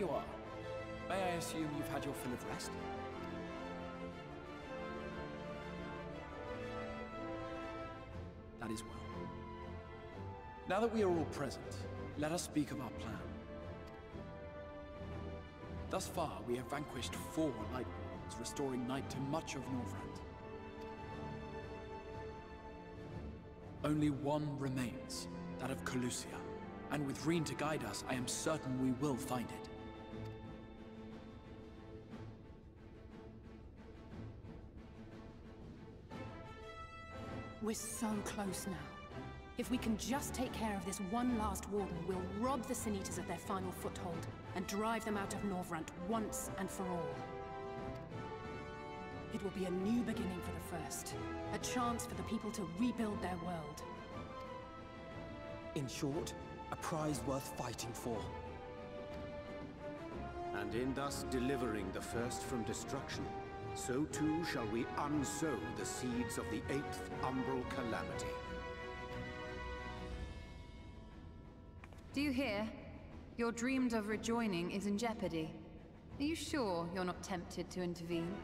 you are. May I assume you've had your fill of rest? That is well. Now that we are all present, let us speak of our plan. Thus far, we have vanquished 4 Light Lords, restoring Night to much of Norvrand. Only one remains, that of Kholusia. And with Reen to guide us, I am certain we will find it. We're so close now. If we can just take care of this one last Warden, we'll rob the Sin Eaters of their final foothold and drive them out of Norvrand once and for all. It will be a new beginning for the First, a chance for the people to rebuild their world. In short, a prize worth fighting for. And in thus delivering the First from destruction, so too shall we unsow the seeds of the 8th Umbral Calamity. Do you hear? Your dreamed of rejoining is in jeopardy. Are you sure you're not tempted to intervene?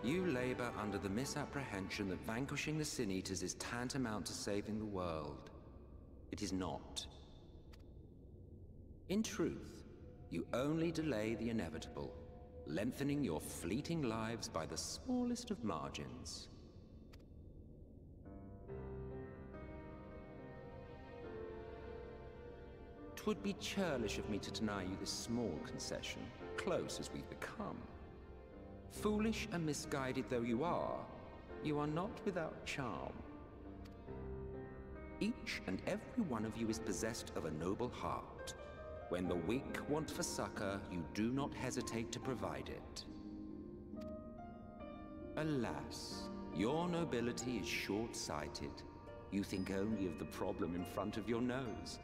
You labor under the misapprehension that vanquishing the Sin Eaters is tantamount to saving the world. It is not. In truth, you only delay the inevitable, lengthening your fleeting lives by the smallest of margins. Twould be churlish of me to deny you this small concession, close as we've become. Foolish and misguided though you are not without charm. Each and every one of you is possessed of a noble heart. When the weak want for succor, you do not hesitate to provide it. Alas, your nobility is short-sighted. You think only of the problem in front of your nose.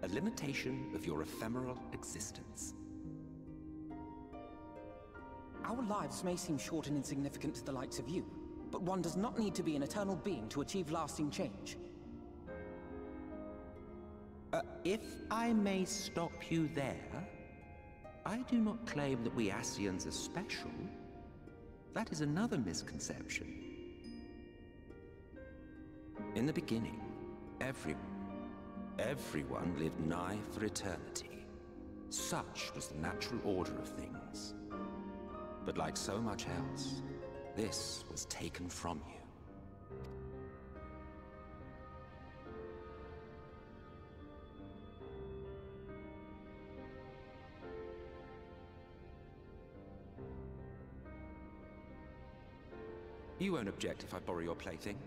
A limitation of your ephemeral existence. Our lives may seem short and insignificant to the likes of you, but one does not need to be an eternal being to achieve lasting change. If I may stop you there, I do not claim that we Ascians are special. That is another misconception. In the beginning, everyone lived nigh for eternity. Such was the natural order of things. But like so much else, this was taken from you. You won't object if I borrow your plaything?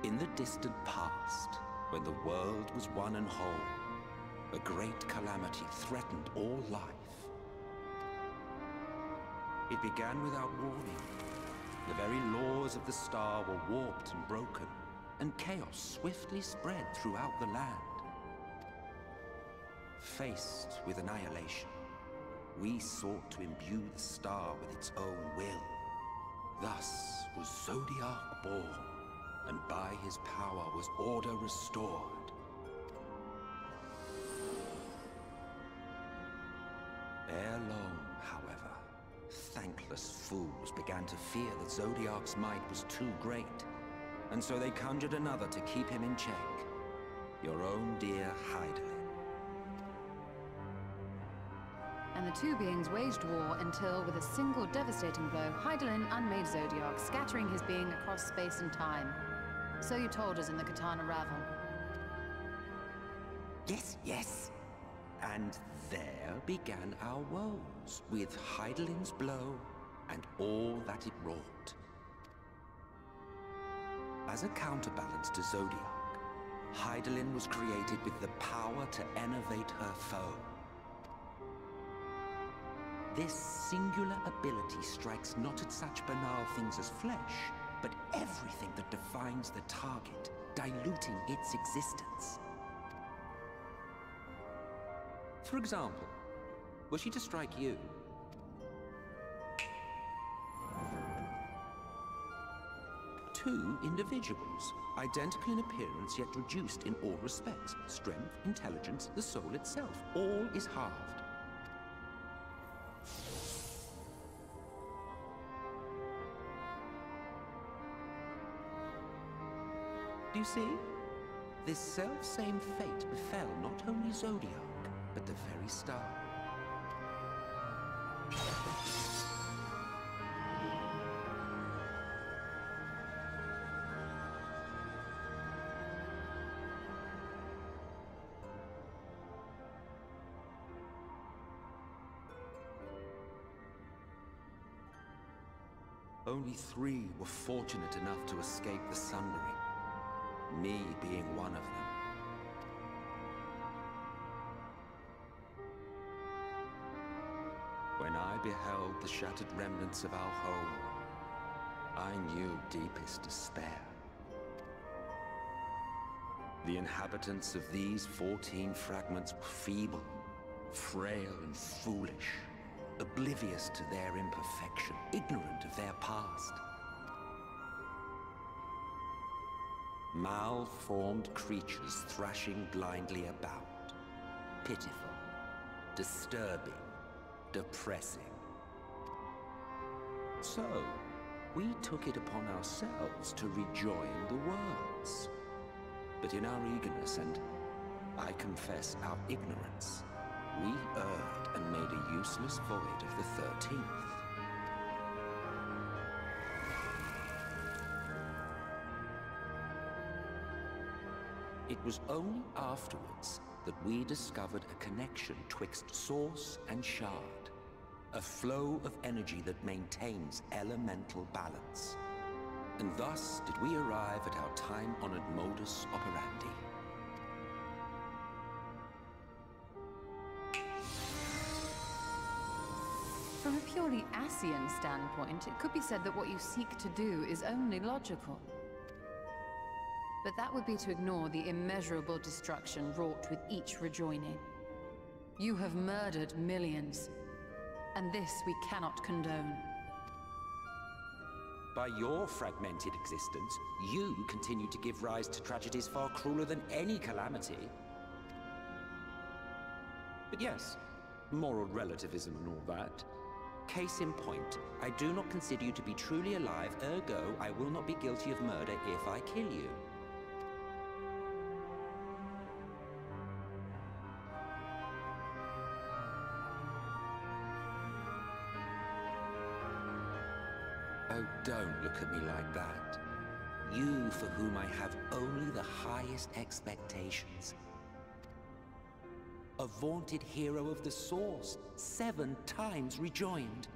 In the distant past, when the world was one and whole, a great calamity threatened all life. It began without warning. The very laws of the star were warped and broken, and chaos swiftly spread throughout the land. Faced with annihilation, we sought to imbue the star with its own will. Thus was Zodiac born, and by his power was order restored. Ere long, however, thankless fools began to fear that Zodiac's might was too great, and so they conjured another to keep him in check. Your own dear Hydaelyn. And the two beings waged war until, with a single devastating blow, Hydaelyn unmade Zodiac, scattering his being across space and time. So you told us in the Katana Ravel. Yes, yes. And there began our woes, with Hydaelyn's blow and all that it wrought. As a counterbalance to Zodiac, Hydaelyn was created with the power to enervate her foe. This singular ability strikes not at such banal things as flesh, but everything that defines the target, diluting its existence. For example, were she to strike you? Two individuals, identical in appearance yet reduced in all respects. Strength, intelligence, the soul itself, all is halved. Do you see? This self-same fate befell not only Zodiac, but the very star. Only 3 were fortunate enough to escape the Sundering. Me being one of them. When I beheld the shattered remnants of our home, I knew deepest despair. The inhabitants of these 14 fragments were feeble, frail and foolish, oblivious to their imperfection, ignorant of their past. Malformed creatures thrashing blindly about. Pitiful, disturbing, depressing. So, we took it upon ourselves to rejoin the worlds. But in our eagerness and, I confess, our ignorance, we erred and made a useless void of the 13th. It was only afterwards that we discovered a connection twixt source and shard. A flow of energy that maintains elemental balance. And thus did we arrive at our time-honored modus operandi. From a purely Ascian standpoint, it could be said that what you seek to do is only logical. But that would be to ignore the immeasurable destruction wrought with each rejoining. You have murdered millions, and this we cannot condone. By your fragmented existence, you continue to give rise to tragedies far crueler than any calamity. But yes, moral relativism and all that. Case in point, I do not consider you to be truly alive, ergo I will not be guilty of murder if I kill you. Oh, don't look at me like that. You for whom I have only the highest expectations. A vaunted hero of the Source, 7 times rejoined.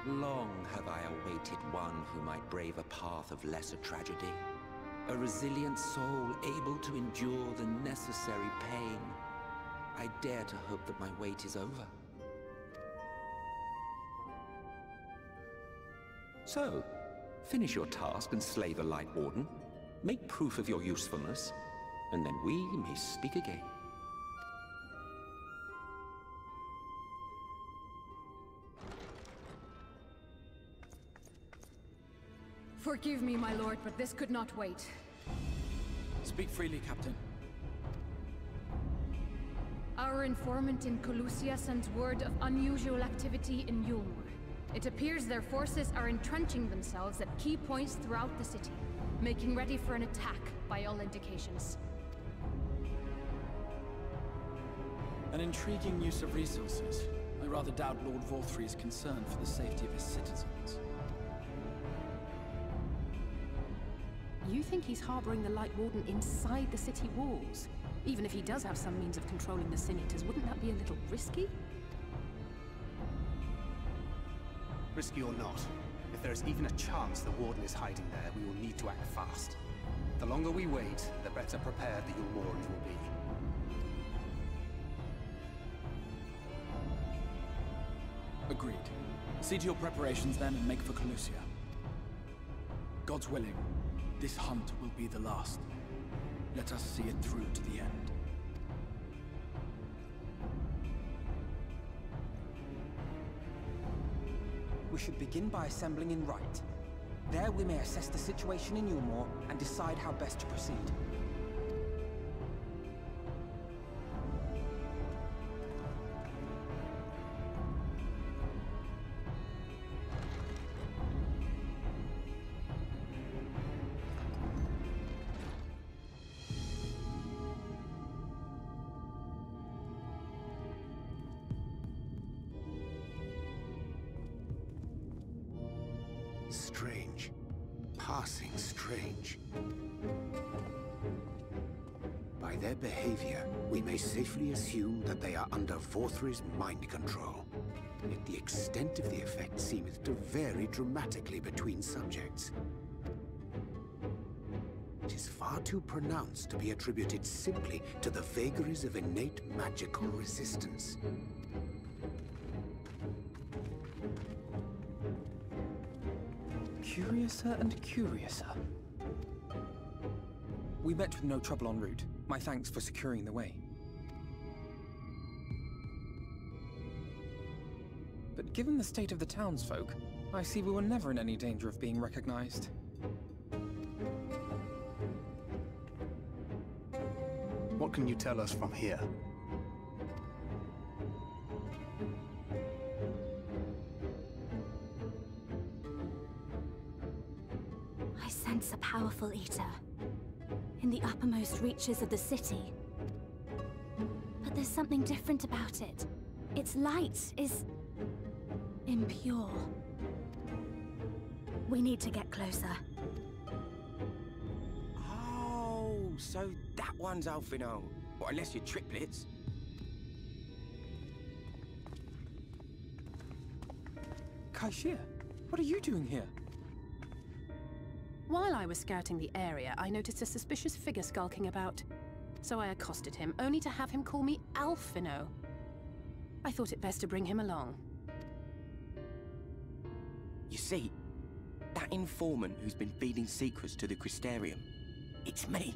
Long have I awaited one who might brave a path of lesser tragedy. A resilient soul able to endure the necessary pain. I dare to hope that my wait is over. So, finish your task and slay the Light Warden. Make proof of your usefulness, and then we may speak again. Forgive me, my lord, but this could not wait. Speak freely, Captain. Our informant in Kholusia sends word of unusual activity in Yulmur. It appears their forces are entrenching themselves at key points throughout the city, making ready for an attack by all indications. An intriguing use of resources. I rather doubt Lord Vorthry's concern for the safety of his citizens. You think he's harboring the Light Warden inside the city walls? Even if he does have some means of controlling the Sin Eaters, wouldn't that be a little risky? Risky or not, if there is even a chance the Warden is hiding there, we will need to act fast. The longer we wait, the better prepared the Yulmorans will be. Agreed. See to your preparations then and make for Kholusia. God's willing, This hunt will be the last. Let us see it through to the end. We should begin by assembling in Rite. There we may assess the situation in Yulmore and decide how best to proceed. Strange. Passing strange. By their behavior, we may safely assume that they are under Vorthri's mind control. Yet the extent of the effect seemeth to vary dramatically between subjects. It is far too pronounced to be attributed simply to the vagaries of innate magical resistance. Curiouser and curiouser. We met with no trouble en route. My thanks for securing the way. But given the state of the townsfolk, I see we were never in any danger of being recognized. What can you tell us from here? I sense a powerful eater in the uppermost reaches of the city. But there's something different about it. Its light is impure. We need to get closer. Oh, so that one's Alphino. Well, unless you're triplets. Kaishir, what are you doing here? While I was scouting the area, I noticed a suspicious figure skulking about. So I accosted him, only to have him call me Alphino. I thought it best to bring him along. You see, that informant who's been feeding secrets to the Crystarium, it's me.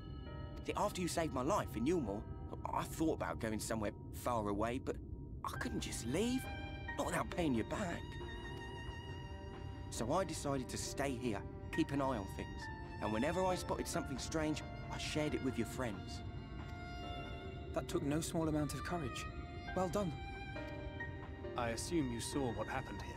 See, after you saved my life in Yulmore, I thought about going somewhere far away, but I couldn't just leave, not without paying you back. So I decided to stay here, keep an eye on things, and whenever I spotted something strange, I shared it with your friends. That took no small amount of courage. Well done. I assume you saw what happened here.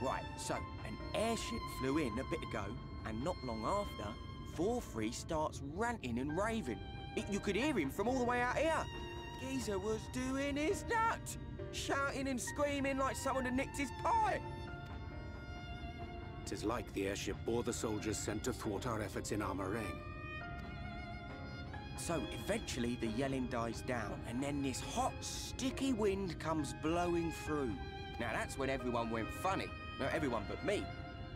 Right, so an airship flew in a bit ago, and not long after, Vorthri starts ranting and raving. You could hear him from all the way out here. Geezer was doing his nut, shouting and screaming like someone had nicked his pie. 'Tis like the airship bore the soldiers sent to thwart our efforts in Armoraine. So eventually the yelling dies down, and then this hot, sticky wind comes blowing through. Now that's when everyone went funny. No, everyone but me.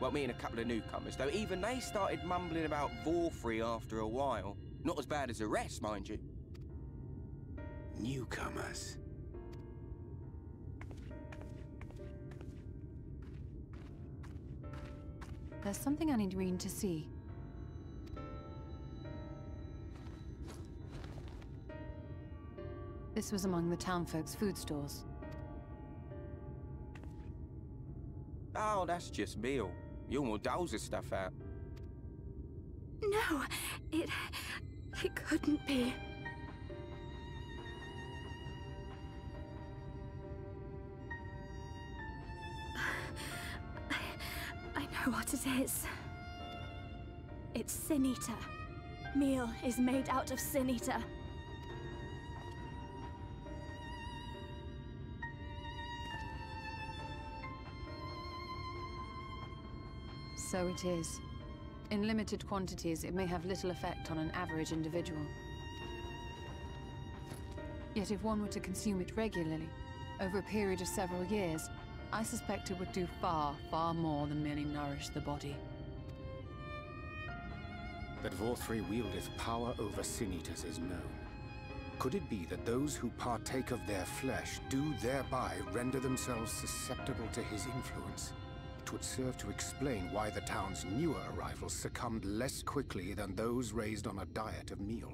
Well, me and a couple of newcomers, though even they started mumbling about Vorthri after a while. Not as bad as the rest, mind you. Newcomers. There's something I need Reen to see. This was among the townfolk's food stores. Oh, that's just meal. Yulmore doles the stuff out. No, it couldn't be. I know what it is. It's Sin Eater. Meal is made out of Sin Eater. So it is. In limited quantities, it may have little effect on an average individual. Yet if one were to consume it regularly, over a period of several years, I suspect it would do far, far more than merely nourish the body. That Vorthri wieldeth power over Sin Eaters is known. Could it be that those who partake of their flesh do thereby render themselves susceptible to his influence? fact would serve to explain why the town's newer arrivals succumbed less quickly than those raised on a diet of meal.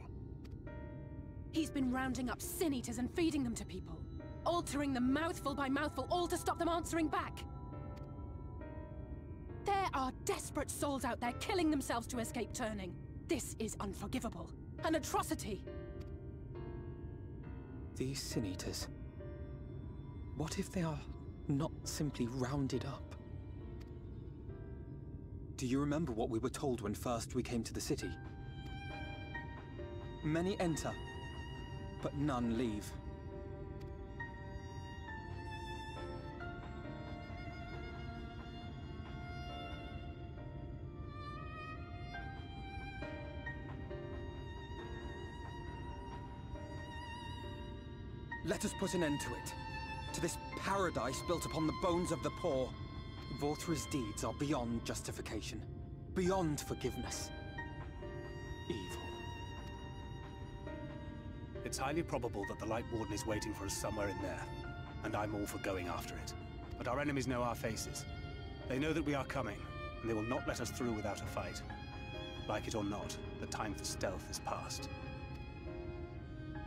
He's been rounding up sin eaters and feeding them to people. Altering them mouthful by mouthful, all to stop them answering back. There are desperate souls out there killing themselves to escape turning. This is unforgivable. An atrocity. These sin eaters. What if they are not simply rounded up? Do you remember what we were told when first we came to the city? Many enter, but none leave. Let us put an end to it. To this paradise built upon the bones of the poor. Vorthri's deeds are beyond justification. Beyond forgiveness. Evil. It's highly probable that the Light Warden is waiting for us somewhere in there. And I'm all for going after it. But our enemies know our faces. They know that we are coming, and they will not let us through without a fight. Like it or not, the time for stealth is past.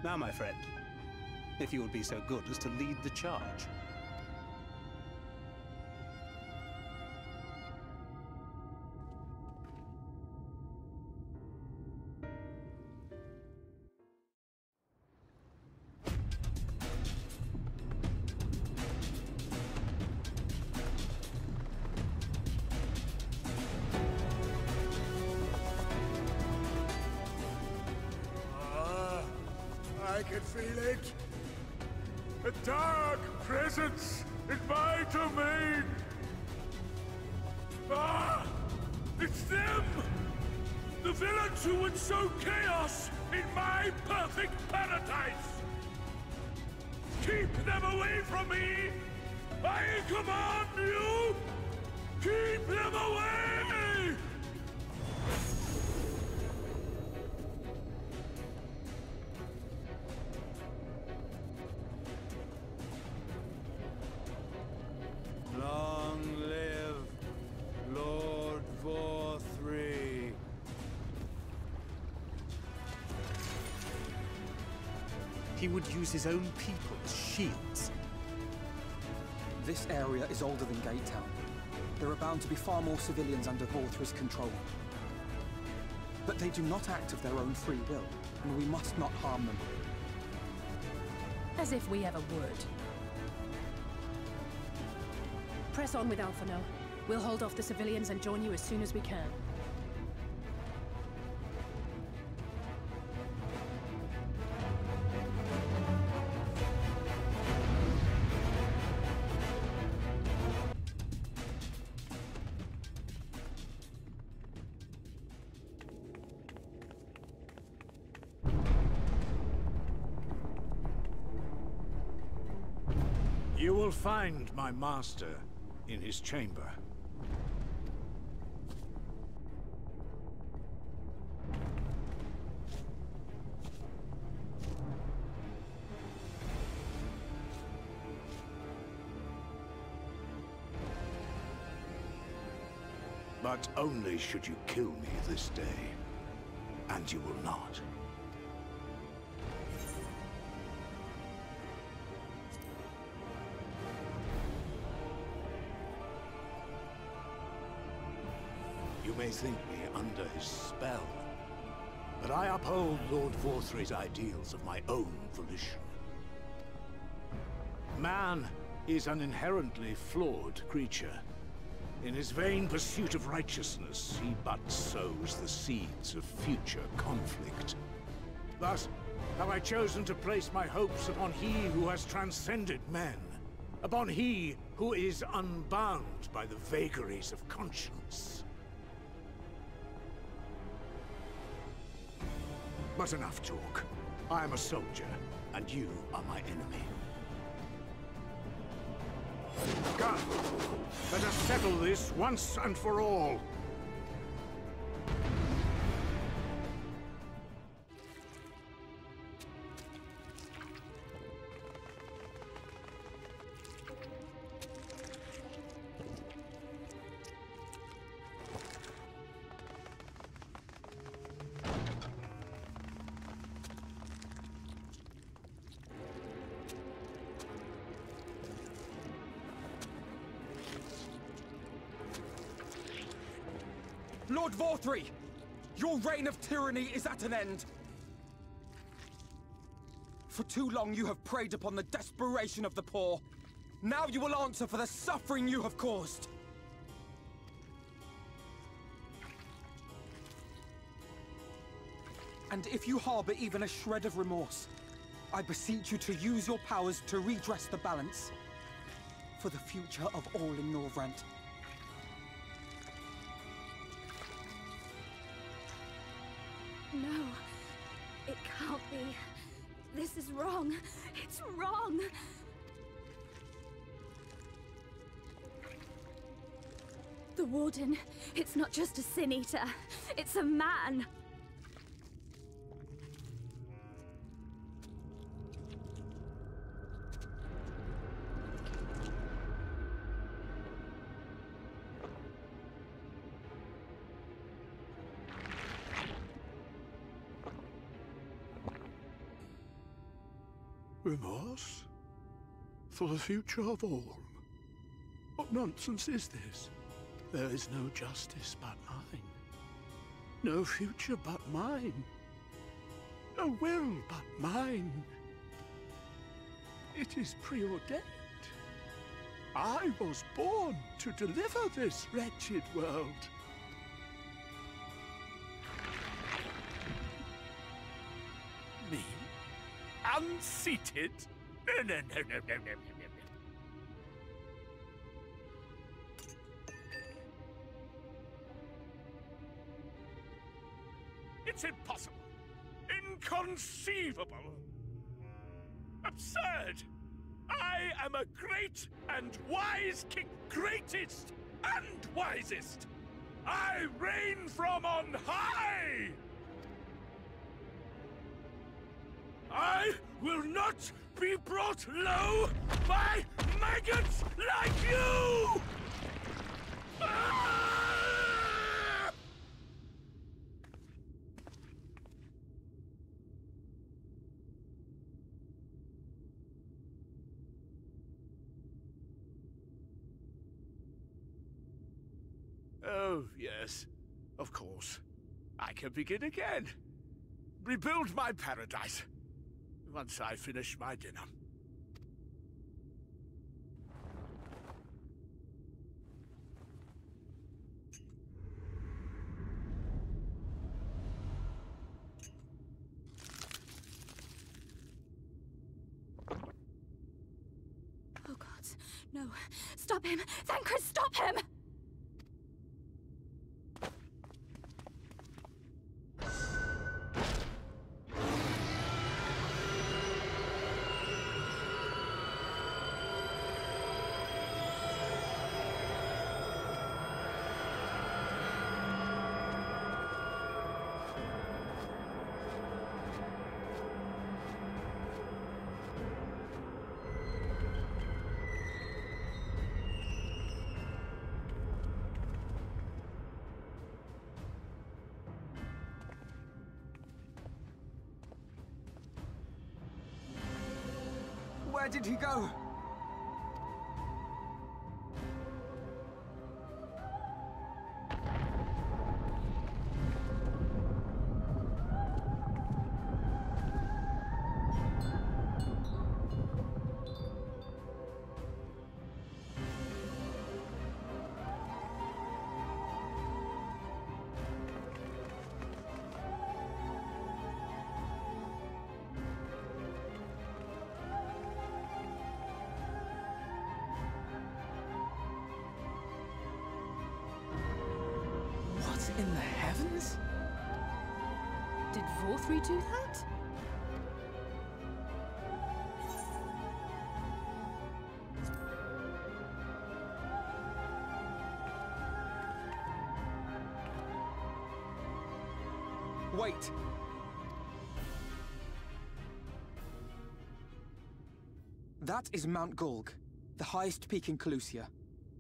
Now, my friend, if you would be so good as to lead the charge. I can feel it. A dark presence in my domain! Ah! It's them! The villains who would sow chaos in my perfect paradise! Keep them away from me! I command you! Keep them away! Long live Lord Vorthri. He would use his own people as shields. This area is older than Gate Town. There are bound to be far more civilians under Vorthri's control. But they do not act of their own free will, and we must not harm them. As if we ever would. Press on with Alphino. We'll hold off the civilians and join you as soon as we can. You will find my master in his chamber. But only should you kill me this day. And you will not. You may think me under his spell, but I uphold Lord Vorthri's ideals of my own volition. Man is an inherently flawed creature. In his vain pursuit of righteousness, he but sows the seeds of future conflict. Thus, have I chosen to place my hopes upon he who has transcended men, upon he who is unbound by the vagaries of conscience. But enough talk. I am a soldier, and you are my enemy. Come, let us settle this once and for all. Lord Vorthri! Your reign of tyranny is at an end! For too long you have preyed upon the desperation of the poor. Now you will answer for the suffering you have caused! And if you harbor even a shred of remorse, I beseech you to use your powers to redress the balance. For the future of all in Norvrent. No. It can't be. This is wrong. It's wrong! The Warden, it's not just a Sin Eater. It's a man! Remorse? For the future of all? What nonsense is this? There is no justice but mine. No future but mine. No will but mine. It is preordained. I was born to deliver this wretched world. Me? Unseated? No. It's impossible. Inconceivable. Absurd. I am a great and wise king. Greatest and wisest. I reign from on high. I will not be brought low by maggots like you! Ah! Oh, yes. Of course. I can begin again. Rebuild my paradise. Once I finish my dinner. Oh God, no. Stop him! Thancred, stop him! Where did he go? In the heavens? Did Vorthri do that? Wait! That is Mount Gulg, the highest peak in Kholusia.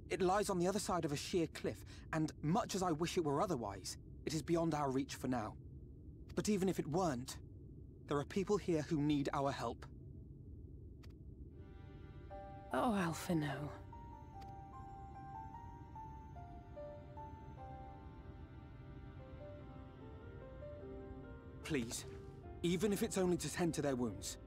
It lies on the other side of a sheer cliff, and much as I wish it were otherwise, it is beyond our reach for now. But even if it weren't, there are people here who need our help. Oh, Alphino. Please. Even if it's only to tend to their wounds.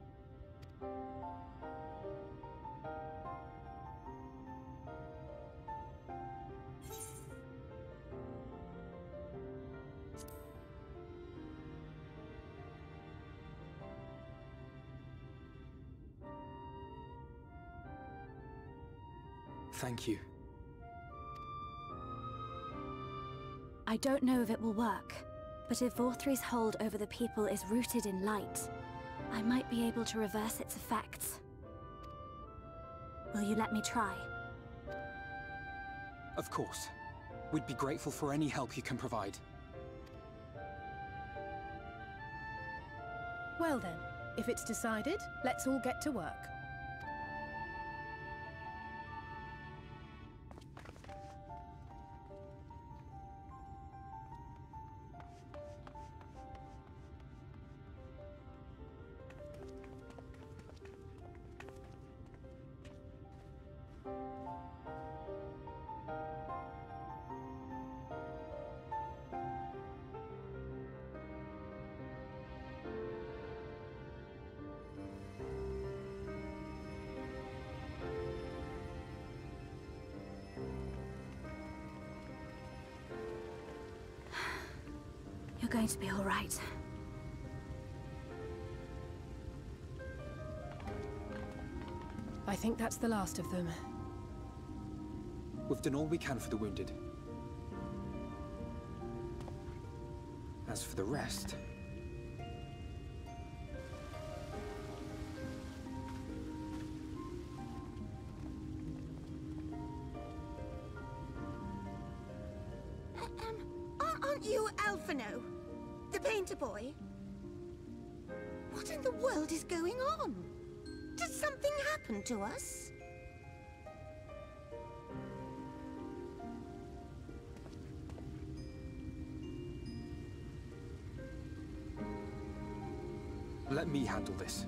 Thank you. I don't know if it will work, but if Vorthri's hold over the people is rooted in light, I might be able to reverse its effects. Will you let me try? Of course. We'd be grateful for any help you can provide. Well then, if it's decided, let's all get to work. You're going to be all right. I think that's the last of them. We've done all we can for the wounded. As for the rest... Aren't you Alphino? The painter boy? What in the world is going on? Did something happen to us? Let me handle this.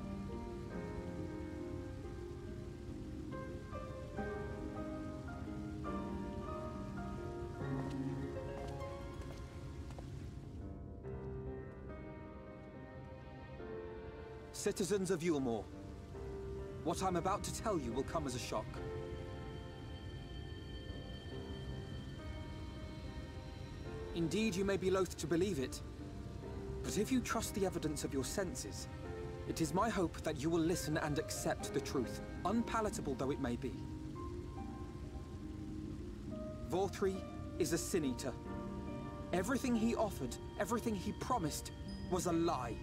Citizens of Yulmore, what I'm about to tell you will come as a shock. Indeed, you may be loath to believe it, but if you trust the evidence of your senses, it is my hope that you will listen and accept the truth, unpalatable though it may be. Vorthri is a sin-eater. Everything he offered, everything he promised, was a lie.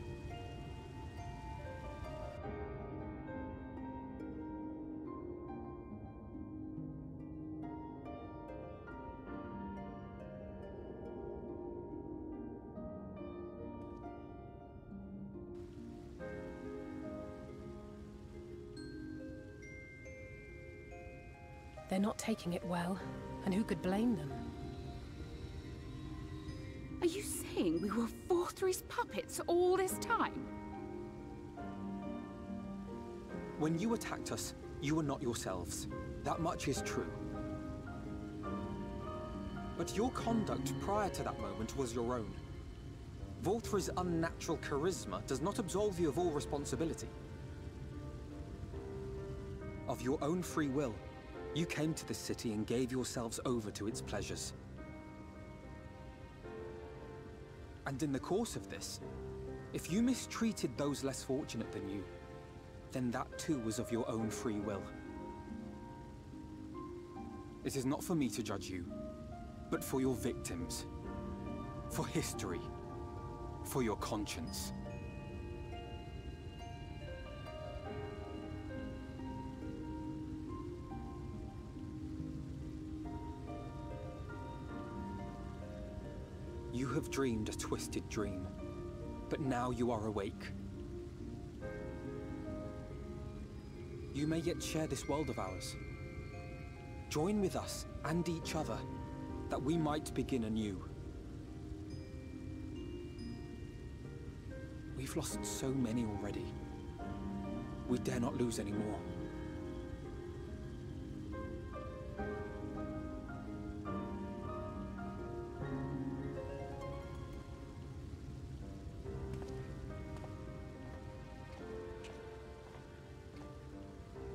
They're not taking it well, and who could blame them? Are you saying we were Vorthri's puppets all this time? When you attacked us, you were not yourselves. That much is true. But your conduct prior to that moment was your own. Vorthri's unnatural charisma does not absolve you of all responsibility. Of your own free will, you came to this city and gave yourselves over to its pleasures. And in the course of this, if you mistreated those less fortunate than you, then that too was of your own free will. It is not for me to judge you, but for your victims, for history, for your conscience. You have dreamed a twisted dream, but now you are awake. You may yet share this world of ours. Join with us and each other, that we might begin anew. We've lost so many already. We dare not lose any more.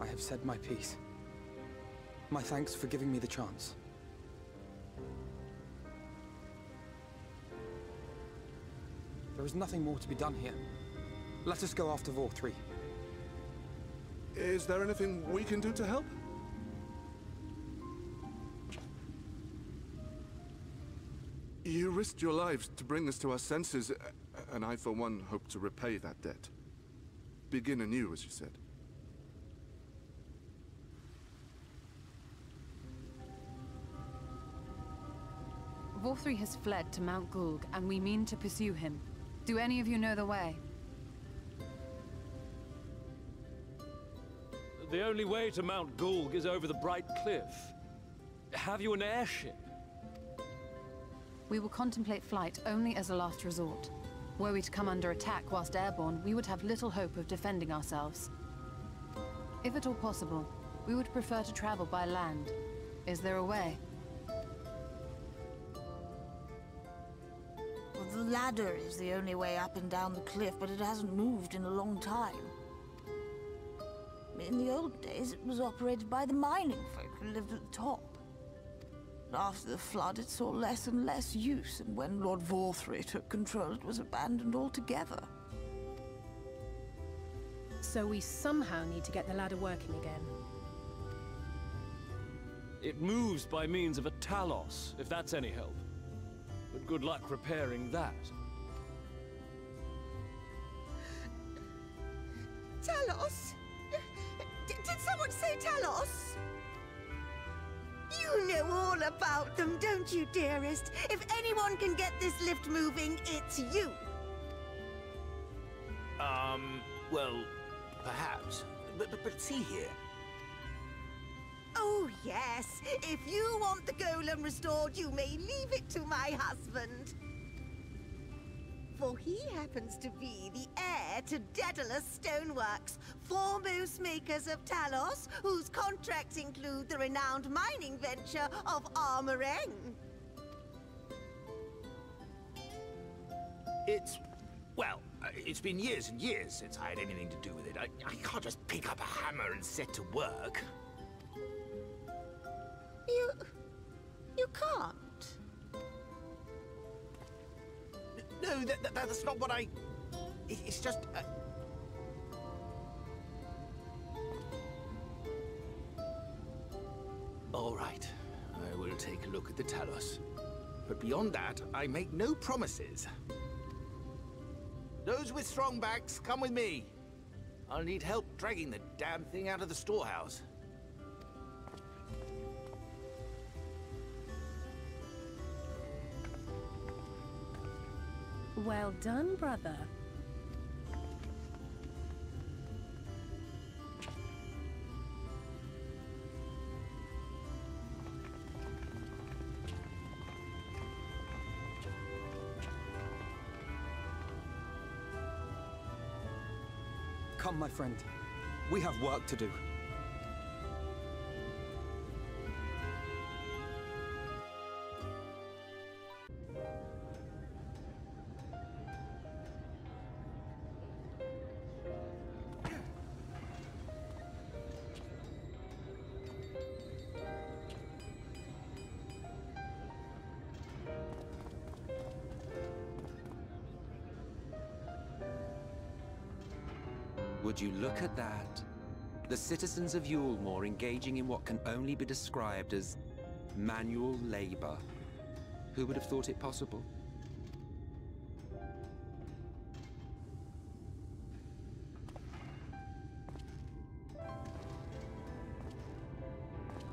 I have said my piece. My thanks for giving me the chance. There is nothing more to be done here. Let us go after Vor 3. Is there anything we can do to help? You risked your lives to bring us to our senses, and I, for one, hope to repay that debt. Begin anew, as you said. Vor 3 has fled to Mount Gulg, and we mean to pursue him. Do any of you know the way? The only way to Mount Gulg is over the Bright Cliff. Have you an airship? We will contemplate flight only as a last resort. Were we to come under attack whilst airborne, we would have little hope of defending ourselves. If at all possible, we would prefer to travel by land. Is there a way? Well, the ladder is the only way up and down the cliff, but it hasn't moved in a long time. In the old days, it was operated by the mining folk who lived at the top. After the flood, it saw less and less use, and when Lord Vor 3 took control, it was abandoned altogether. So we somehow need to get the ladder working again. It moves by means of a Talos, if that's any help. But good luck repairing that. Talos? Did someone say Talos? You know all about them, don't you, dearest? If anyone can get this lift moving, it's you. Well, perhaps. But see here. Oh, yes. If you want the golem restored, you may leave it to my husband. For he happens to be the heir to Daedalus Stoneworks, foremost makers of Talos, whose contracts include the renowned mining venture of Armoreng. It's been years and years since I had anything to do with it. I can't just pick up a hammer and set to work. You can't? No, that's not what I... It's just... All right, I will take a look at the Talos. But beyond that, I make no promises. Those with strong backs, come with me. I'll need help dragging the damn thing out of the storehouse. Well done, brother. Come, my friend. We have work to do. Would you look at that? The citizens of Yulmore engaging in what can only be described as manual labor. Who would have thought it possible?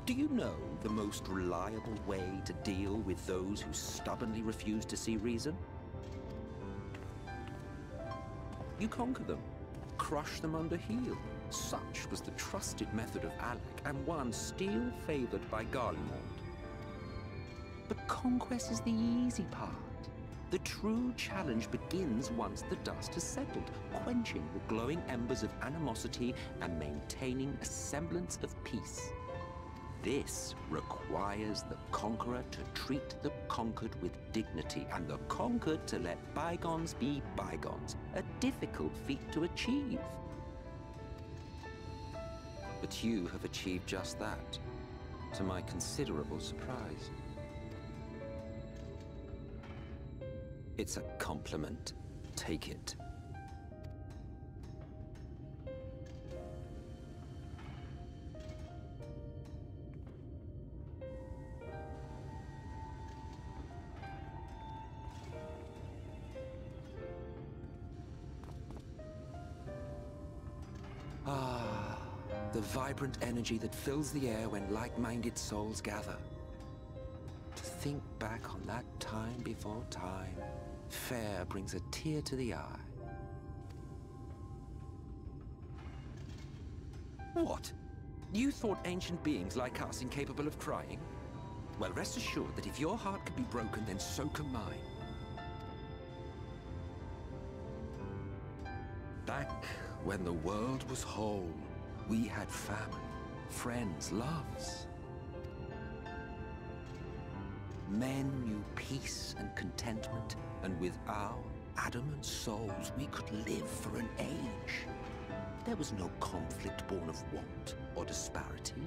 Do you know the most reliable way to deal with those who stubbornly refuse to see reason? You conquer them. Crush them under heel. Such was the trusted method of Alec, and one still favored by Garlemald. But conquest is the easy part. The true challenge begins once the dust has settled, quenching the glowing embers of animosity and maintaining a semblance of peace. This requires the conqueror to treat the conquered with dignity, and the conquered to let bygones be bygones, a difficult feat to achieve. But you have achieved just that, to my considerable surprise. It's a compliment. Take it. Ah, the vibrant energy that fills the air when like-minded souls gather. To think back on that time before time, fair brings a tear to the eye. What? You thought ancient beings like us incapable of crying? Well, rest assured that if your heart can be broken, then so can mine. Back when the world was whole, we had family, friends, loves. Men knew peace and contentment, and with our adamant souls, we could live for an age. There was no conflict born of want or disparity.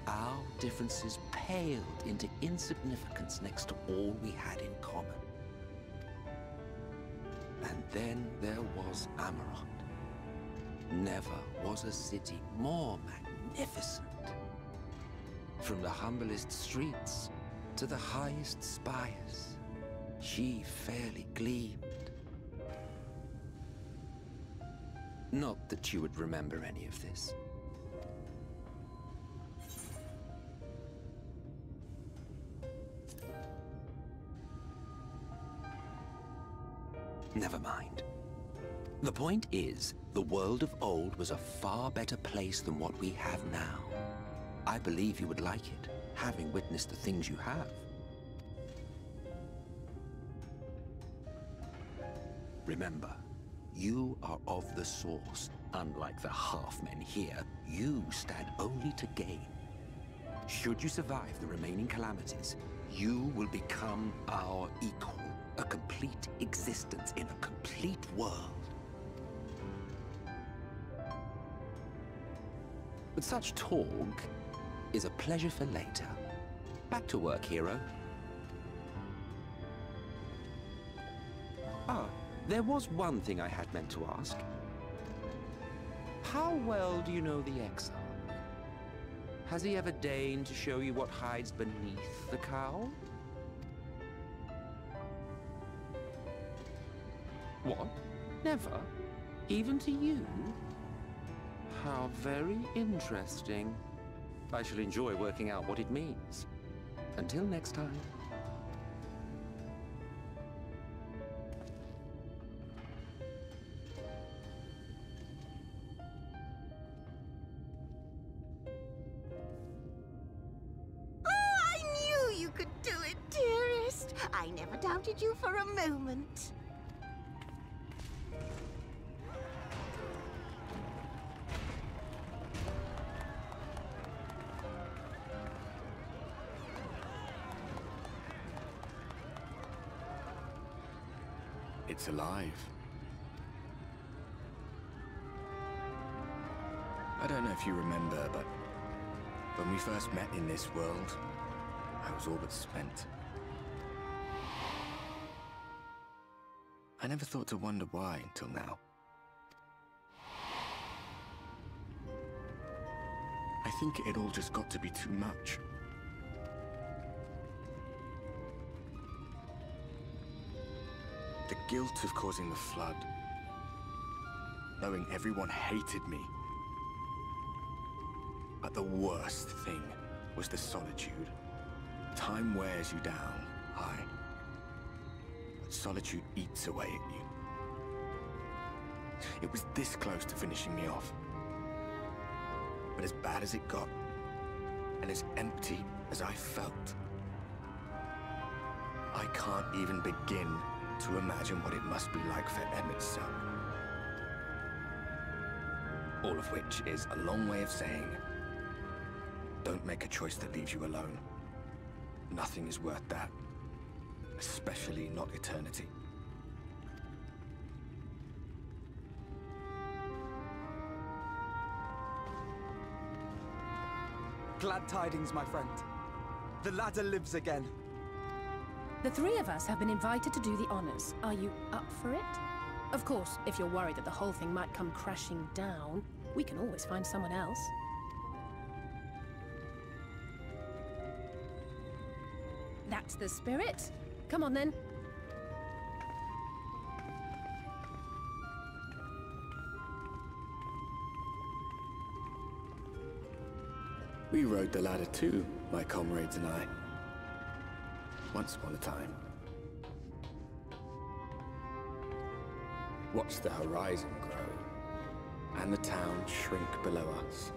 Our differences paled into insignificance next to all we had in common. And then there was Amarant. Never was a city more magnificent. From the humblest streets to the highest spires, she fairly gleamed. Not that you would remember any of this. Never mind. The point is, the world of old was a far better place than what we have now. I believe you would like it, having witnessed the things you have. Remember, you are of the Source. Unlike the half-men here, you stand only to gain. Should you survive the remaining calamities, you will become our equal. A complete existence in a complete world. But such talk is a pleasure for later. Back to work, hero. Ah, there was one thing I had meant to ask. How well do you know the Exile? Has he ever deigned to show you what hides beneath the cowl? What? Never? Even to you? How very interesting. I shall enjoy working out what it means. Until next time. Oh, I knew you could do it, dearest. I never doubted you for a moment. It's alive. I don't know if you remember, but when we first met in this world, I was all but spent. I never thought to wonder why until now. I think it all just got to be too much. The guilt of causing the flood. Knowing everyone hated me. But the worst thing was the solitude. Time wears you down, aye. But solitude eats away at you. It was this close to finishing me off. But as bad as it got, and as empty as I felt, I can't even begin to imagine what it must be like for Emmett's son. All of which is a long way of saying, don't make a choice that leaves you alone. Nothing is worth that, especially not eternity. Glad tidings, my friend. The ladder lives again. The three of us have been invited to do the honors. Are you up for it? Of course, if you're worried that the whole thing might come crashing down, we can always find someone else. That's the spirit. Come on, then. We rode the ladder too, my comrades and I. Once upon a time. Watched the horizon grow, and the town shrink below us.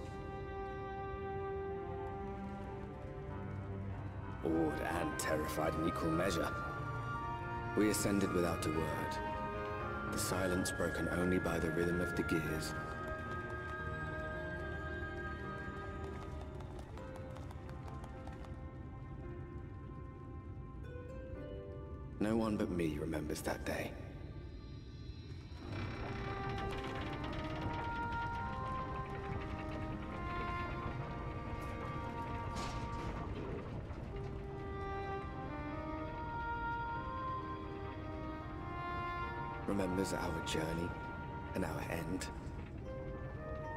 Awed and terrified in equal measure. We ascended without a word, the silence broken only by the rhythm of the gears. No one but me remembers that day. Remembers our journey and our end.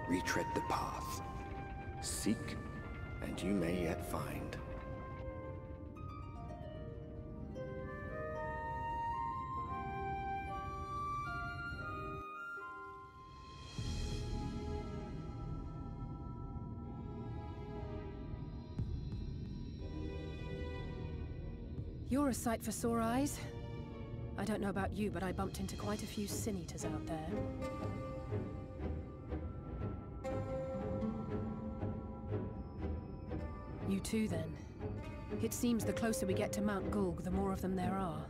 Retread the path. Seek, and you may yet find. You're a sight for sore eyes. I don't know about you, but I bumped into quite a few sin eaters out there. You too, then. It seems the closer we get to Mount Gulg, the more of them there are.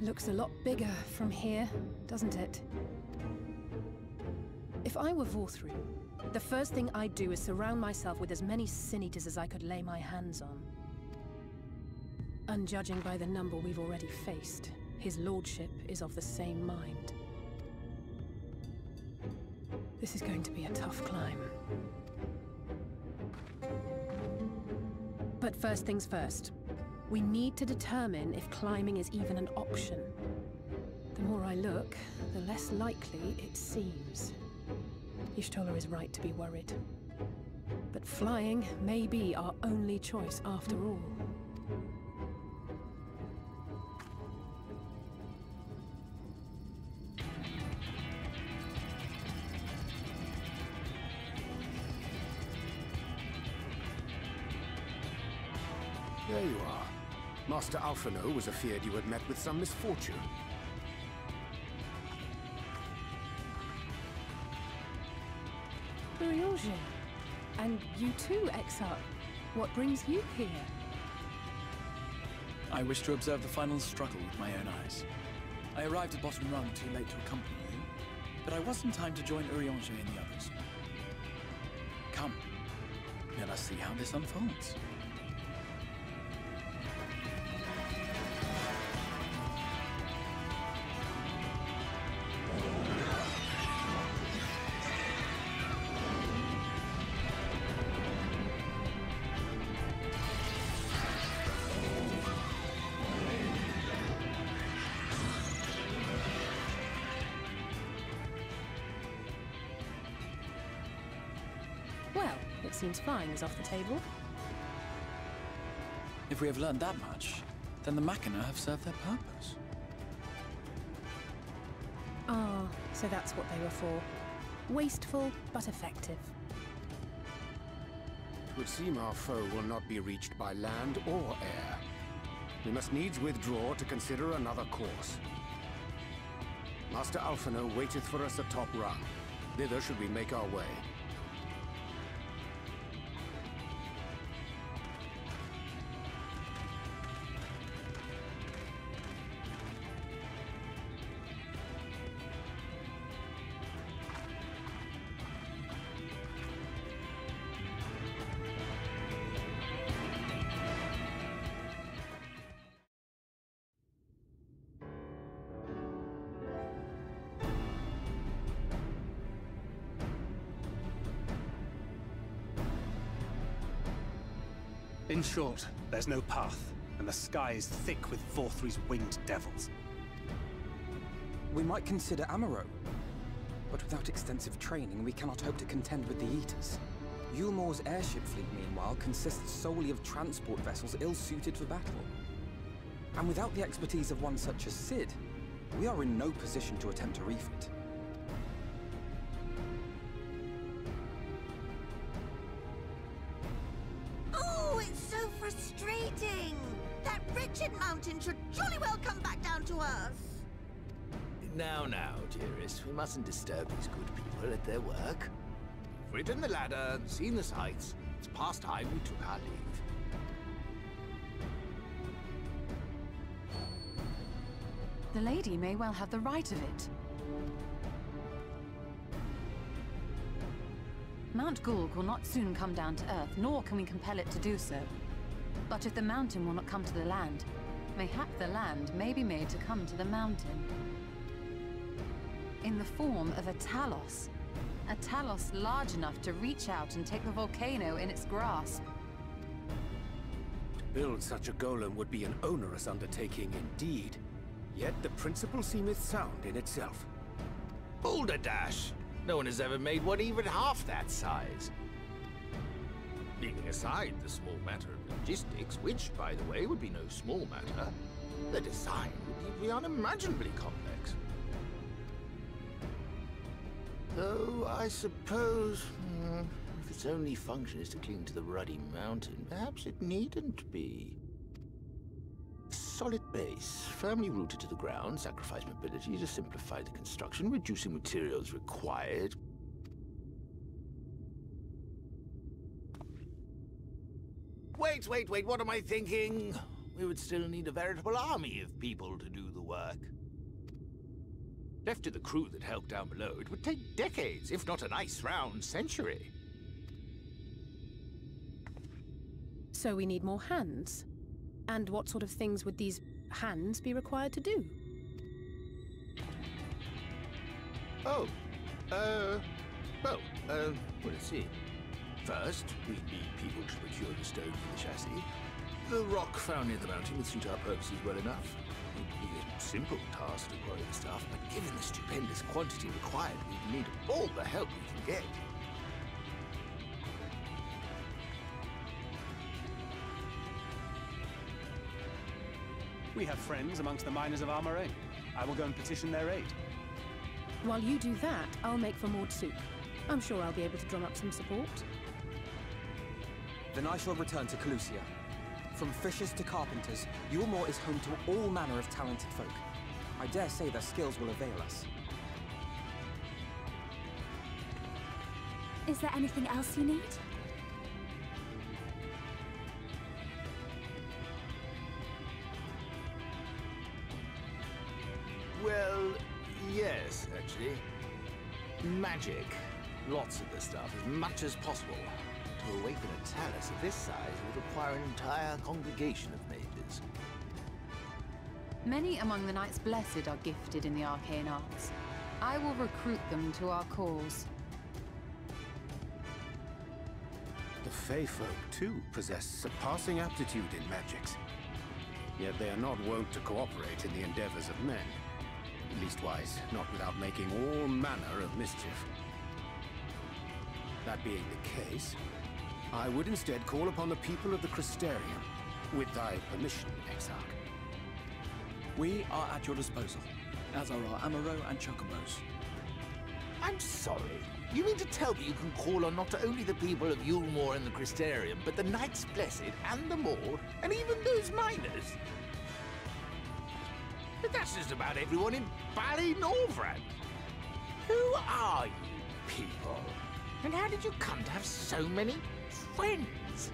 Looks a lot bigger from here, doesn't it? If I were Vorthru, the first thing I'd do is surround myself with as many sin-eaters as I could lay my hands on. Unjudging by the number we've already faced, his lordship is of the same mind. This is going to be a tough climb. But first things first. We need to determine if climbing is even an option. The more I look, the less likely it seems. Y'shtola is right to be worried. But flying may be our only choice after all. There you are. Master Alphino was afeard you had met with some misfortune. Urianger. And you too, XIV. What brings you here? I wish to observe the final struggle with my own eyes. I arrived at Bottom Rung too late to accompany you, but I was in time to join Urianger and the others. Come, let us see how this unfolds. Well, it seems flying is off the table. If we have learned that much, then the Machina have served their purpose. Ah, so that's what they were for. Wasteful, but effective. It would seem our foe will not be reached by land or air. We must needs withdraw to consider another course. Master Alphino waiteth for us at Top Rung. Thither should we make our way. In short, there's no path, and the sky is thick with Vorthry's winged devils. We might consider Amaro. But without extensive training, we cannot hope to contend with the Eaters. Yulmore's airship fleet, meanwhile, consists solely of transport vessels ill-suited for battle. And without the expertise of one such as Cid, we are in no position to attempt a refit. Oh, it's so frustrating! That wretched mountain should jolly well come back down to us! Now, dearest, we mustn't disturb these good people at their work. We've ridden the ladder and seen the sights. It's past time we took our leave. The lady may well have the right of it. Mount Gulg will not soon come down to Earth, nor can we compel it to do so. But if the mountain will not come to the land, mayhap the land may be made to come to the mountain. In the form of a Talos. A Talos large enough to reach out and take the volcano in its grasp. To build such a golem would be an onerous undertaking indeed. Yet the principle seemeth sound in itself. Boulder Dash! No one has ever made one even half that size. Leaving aside the small matter of logistics, which, by the way, would be no small matter, the design would be unimaginably complex. Though, I suppose, if its only function is to cling to the ruddy mountain, perhaps it needn't be. A solid base, firmly rooted to the ground, sacrifice mobility to simplify the construction, reducing materials required. Wait, what am I thinking? We would still need a veritable army of people to do the work. Left to the crew that helped down below, it would take decades, if not a nice round century. So we need more hands. And what sort of things would these hands be required to do? Let's see. First, we need people to procure the stone for the chassis. The rock found near the mountain would suit our purposes well enough. It would be a simple task to quarry the stuff, but given the stupendous quantity required, we'd need all the help we can get. We have friends amongst the miners of Armorain. I will go and petition their aid. While you do that, I'll make for Maud Soup. I'm sure I'll be able to drum up some support. Then I shall return to Kholusia. From fishers to carpenters, Yulmore is home to all manner of talented folk. I dare say their skills will avail us. Is there anything else you need? Well, yes, actually. Magic. Lots of the stuff, as much as possible. To awaken a talus of this size would require an entire congregation of mages. Many among the Knights Blessed are gifted in the arcane arts. I will recruit them to our cause. The Fey folk, too, possess surpassing aptitude in magics. Yet they are not wont to cooperate in the endeavors of men. Leastwise, not without making all manner of mischief. That being the case, I would instead call upon the people of the Crystarium, with thy permission, Exarch. We are at your disposal, as are our Amaro and Chocobos. I'm sorry. You mean to tell me you can call on not only the people of Yulmore and the Crystarium, but the Knights Blessed and the Maud, and even those miners? But that's just about everyone in Ballynorvrand. Who are you people? And how did you come to have so many friends?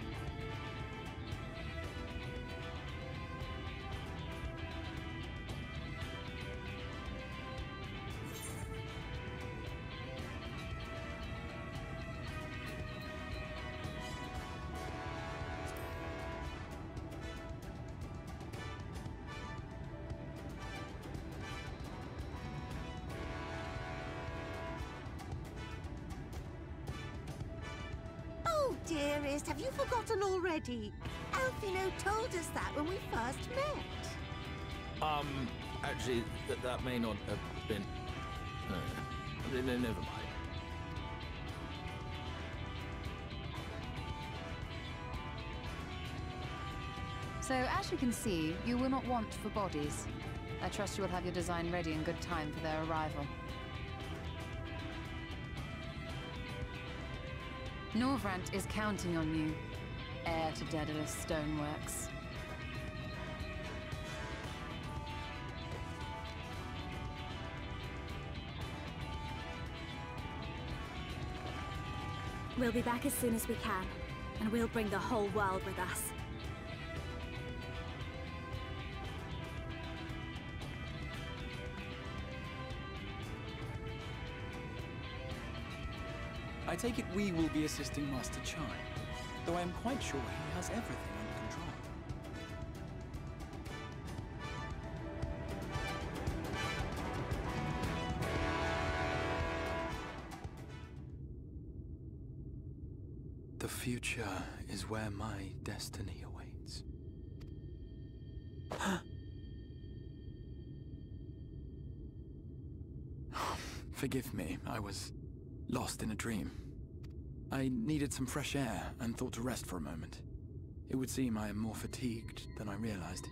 dearest, have you forgotten already? Alfino told us that when we first met. Actually, that may not have been... never mind. So, as you can see, you will not want for bodies. I trust you will have your design ready in good time for their arrival. Norvrant is counting on you, heir to Daedalus Stoneworks. We'll be back as soon as we can, and we'll bring the whole world with us. I take it we will be assisting Master Chai, though I am quite sure he has everything under control. The future is where my destiny awaits. Forgive me, I was lost in a dream. I needed some fresh air and thought to rest for a moment. It would seem I am more fatigued than I realized.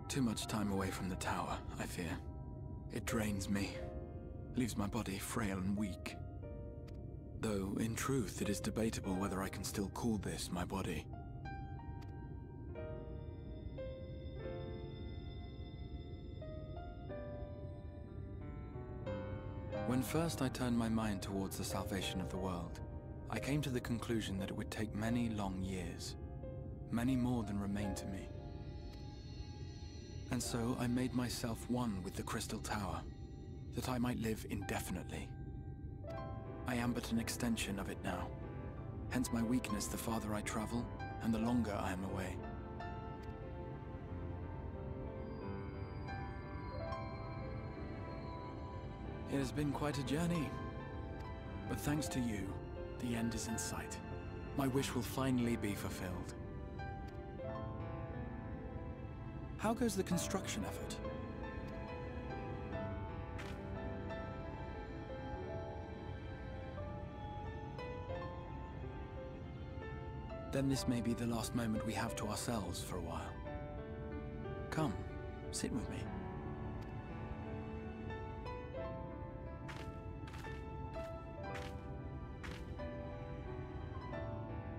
Too much time away from the tower, I fear. It drains me, leaves my body frail and weak. Though, in truth, it is debatable whether I can still call this my body. When first I turned my mind towards the salvation of the world, I came to the conclusion that it would take many long years, many more than remain to me. And so I made myself one with the Crystal Tower, that I might live indefinitely. I am but an extension of it now, hence my weakness the farther I travel, and the longer I am away. It has been quite a journey, but thanks to you, the end is in sight. My wish will finally be fulfilled. How goes the construction effort? Then this may be the last moment we have to ourselves for a while. Come, sit with me.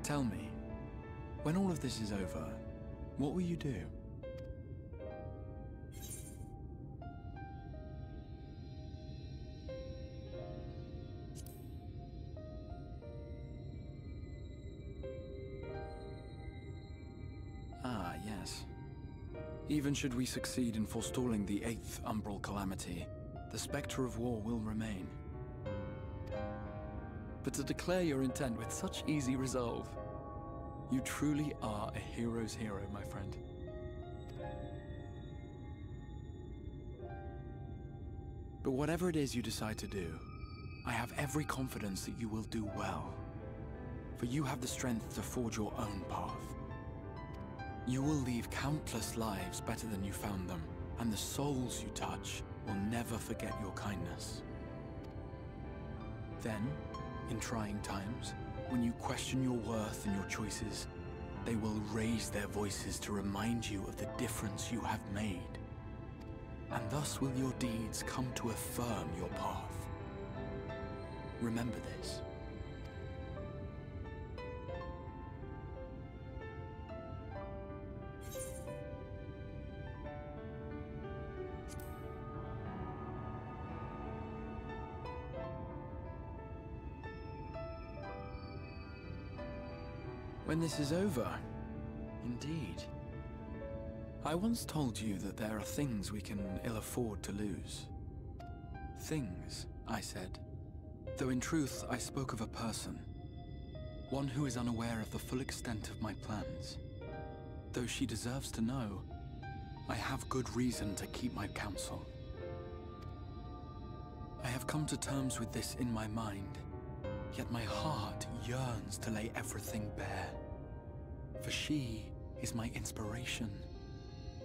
Tell me, when all of this is over, what will you do? Ah, yes. Even should we succeed in forestalling the 8th Umbral Calamity, the specter of war will remain. But to declare your intent with such easy resolve, you truly are a hero's hero, my friend. But whatever it is you decide to do, I have every confidence that you will do well. For you have the strength to forge your own path. You will leave countless lives better than you found them, and the souls you touch will never forget your kindness. Then, in trying times, when you question your worth and your choices, they will raise their voices to remind you of the difference you have made. And thus will your deeds come to affirm your path. Remember this. When this is over, indeed. I once told you that there are things we can ill afford to lose. Things, I said. Though in truth, I spoke of a person. One who is unaware of the full extent of my plans. Though she deserves to know, I have good reason to keep my counsel. I have come to terms with this in my mind, Yet my heart yearns to lay everything bare. For she is my inspiration,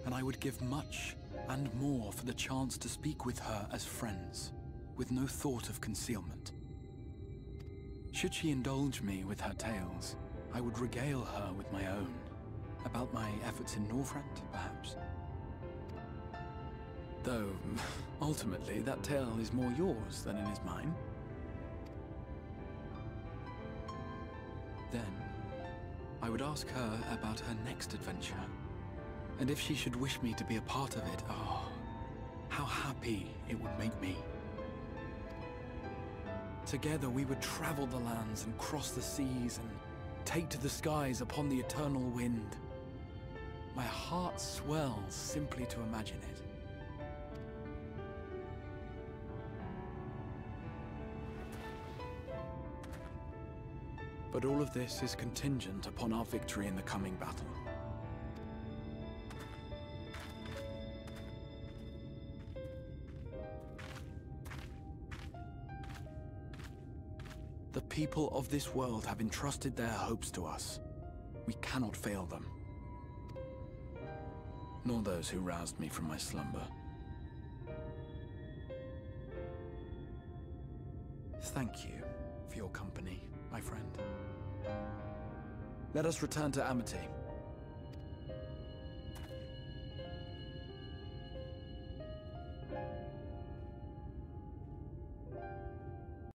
and I would give much and more for the chance to speak with her as friends, with no thought of concealment. Should she indulge me with her tales, I would regale her with my own, about my efforts in Northrend, perhaps. Though, ultimately, that tale is more yours than it is mine. Then, I would ask her about her next adventure. And if she should wish me to be a part of it, oh, how happy it would make me. Together we would travel the lands and cross the seas and take to the skies upon the eternal wind. My heart swells simply to imagine it. But all of this is contingent upon our victory in the coming battle. The people of this world have entrusted their hopes to us. We cannot fail them. Nor those who roused me from my slumber. Thank you for your company, my friend. Let us return to Amity